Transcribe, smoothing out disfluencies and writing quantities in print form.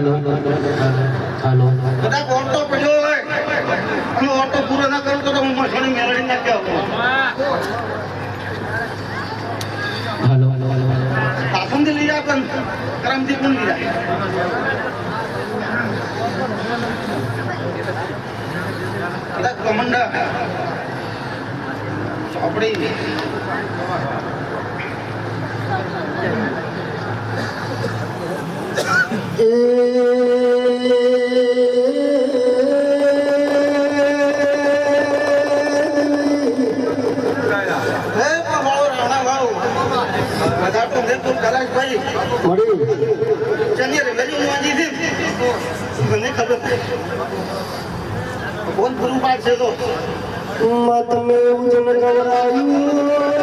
હાલો કદાચ ઓટો પડ્યો હોય અને ઓટો પૂરો ના કરું તો હું મસણી મેળવી નાખ્યા હાલો કાસુંદી લઈ જાય પણ કરમથી કોણ લઈ જાય કદાચ કમંડા ચોપડી મને ખબર કોણ પૂરું પાડશે તો મત મેં ઉજન ગવરાયું